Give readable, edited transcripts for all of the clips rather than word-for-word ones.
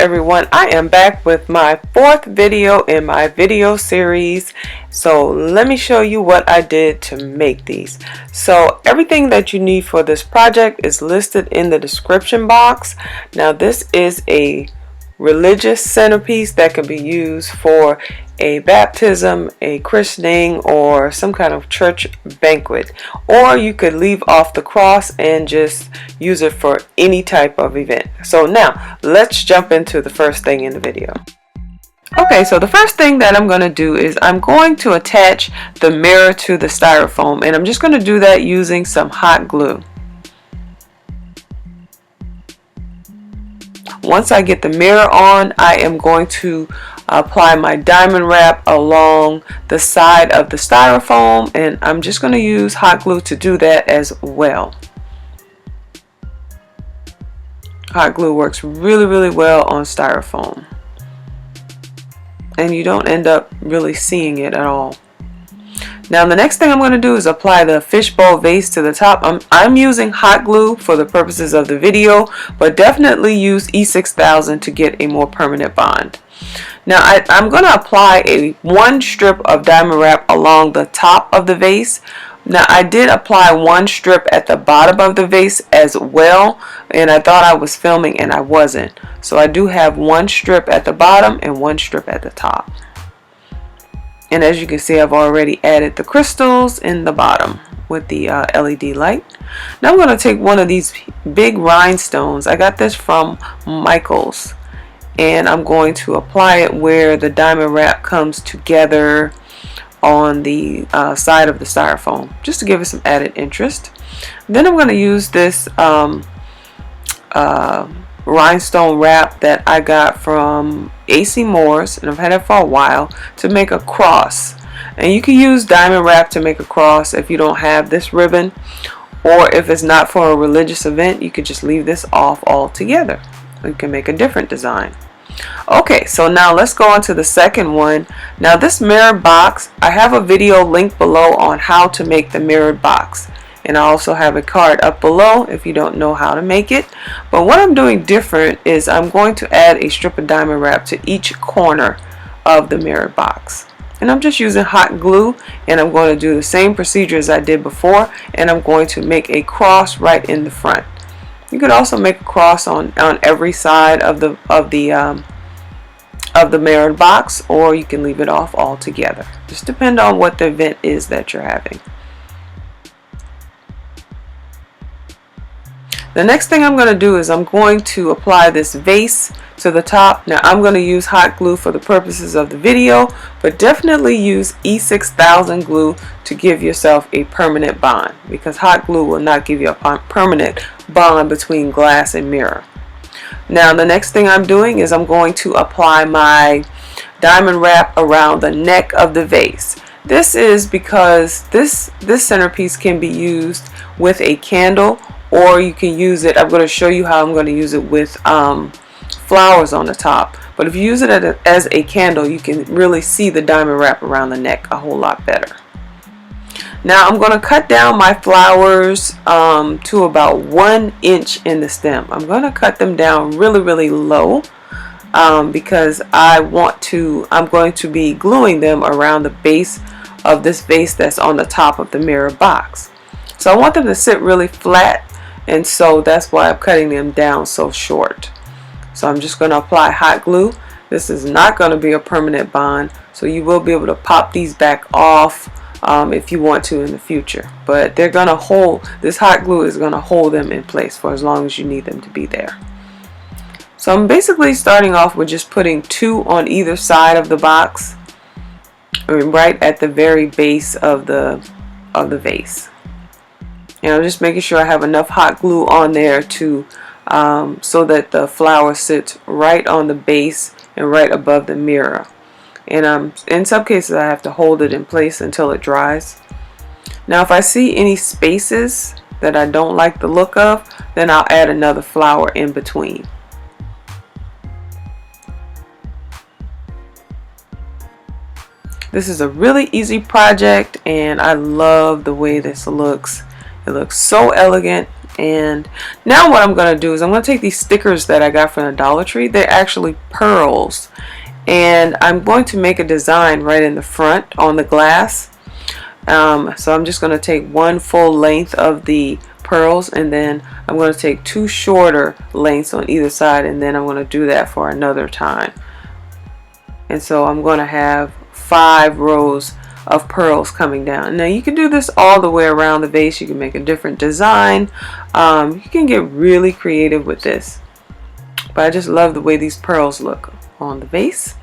everyone, I am back with my fourth video in my video series. So let me show you what I did to make these. So everything that you need for this project is listed in the description box. Now this is a religious centerpiece that can be used for a baptism, a christening, or some kind of church banquet. Or you could leave off the cross and just use it for any type of event. So now let's jump into the first thing in the video. Okay, so the first thing that I'm going to do is I'm going to attach the mirror to the styrofoam, and I'm just going to do that using some hot glue. Once I get the mirror on, I am going to apply my diamond wrap along the side of the styrofoam, and I'm just going to use hot glue to do that as well. Hot glue works really well on styrofoam, and you don't end up really seeing it at all. Now the next thing I'm going to do is apply the fishbowl vase to the top. I'm using hot glue for the purposes of the video, but definitely use E6000 to get a more permanent bond. Now I'm going to apply one strip of diamond wrap along the top of the vase. Now I did apply one strip at the bottom of the vase as well, and I thought I was filming and I wasn't. So I do have one strip at the bottom and one strip at the top. And as you can see, I've already added the crystals in the bottom with the LED light. Now I'm going to take one of these big rhinestones. I got this from Michael's, and I'm going to apply it where the diamond wrap comes together on the side of the styrofoam, just to give it some added interest. Then I'm going to use this rhinestone wrap that I got from AC Moore's, and I've had it for a while, to make a cross. And you can use diamond wrap to make a cross if you don't have this ribbon, or if it's not for a religious event, you could just leave this off altogether. You can make a different design. Okay, so now let's go on to the second one. Now this mirrored box, I have a video linked below on how to make the mirrored box. And I also have a card up below if you don't know how to make it. But what I'm doing different is I'm going to add a strip of diamond wrap to each corner of the mirror box. And I'm just using hot glue, and I'm going to do the same procedure as I did before, and I'm going to make a cross right in the front. You could also make a cross on every side of the mirrored box, or you can leave it off altogether. Just depend on what the event is that you're having. The next thing I'm going to do is I'm going to apply this vase to the top. Now I'm going to use hot glue for the purposes of the video, but definitely use E6000 glue to give yourself a permanent bond, because hot glue will not give you a permanent bond between glass and mirror. Now the next thing I'm doing is I'm going to apply my diamond wrap around the neck of the vase. This is because this centerpiece can be used with a candle, or you can use it, I'm going to show you how I'm going to use it with flowers on the top. But if you use it as a candle, you can really see the diamond wrap around the neck a whole lot better. Now I'm going to cut down my flowers to about 1 inch in the stem. I'm going to cut them down really low because I'm going to be gluing them around the base of this vase that's on the top of the mirror box. So I want them to sit really flat, and so that's why I'm cutting them down so short. So I'm just going to apply hot glue. This is not going to be a permanent bond, so you will be able to pop these back off if you want to in the future. But they're going to hold, this hot glue is going to hold them in place for as long as you need them to be there. So I'm basically starting off with just putting 2 on either side of the box, right at the very base of the vase. And I'm just making sure I have enough hot glue on there to so that the flower sits right on the base and right above the mirror. And in some cases I have to hold it in place until it dries. Now if I see any spaces that I don't like the look of, then I'll add another flower in between. This is a really easy project, and I love the way this looks. It looks so elegant. And now what I'm going to do is I'm going to take these stickers that I got from the Dollar Tree. They're actually pearls. And I'm going to make a design right in the front on the glass. So I'm just going to take one full length of the pearls, and then I'm going to take two shorter lengths on either side, and then I'm going to do that for another time. And so I'm going to have 5 rows of pearls coming down. Now you can do this all the way around the vase. You can make a different design. You can get really creative with this. But I just love the way these pearls look on the vase.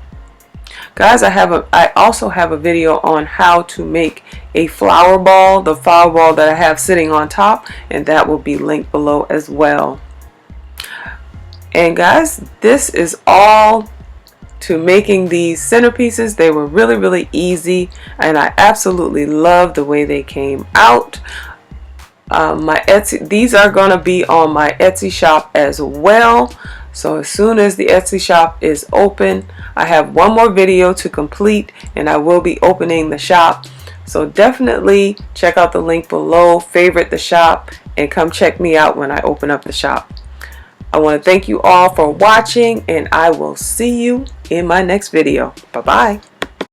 Guys, I also have a video on how to make a flower ball, the flower ball that I have sitting on top, and that will be linked below as well. And guys, this is all to making these centerpieces. They were really easy, and I absolutely love the way they came out. These are going to be on my Etsy shop as well. So as soon as the Etsy shop is open, I have one more video to complete, and I will be opening the shop. So definitely check out the link below, favorite the shop, and come check me out when I open up the shop. I want to thank you all for watching, and I will see you in my next video. Bye-bye.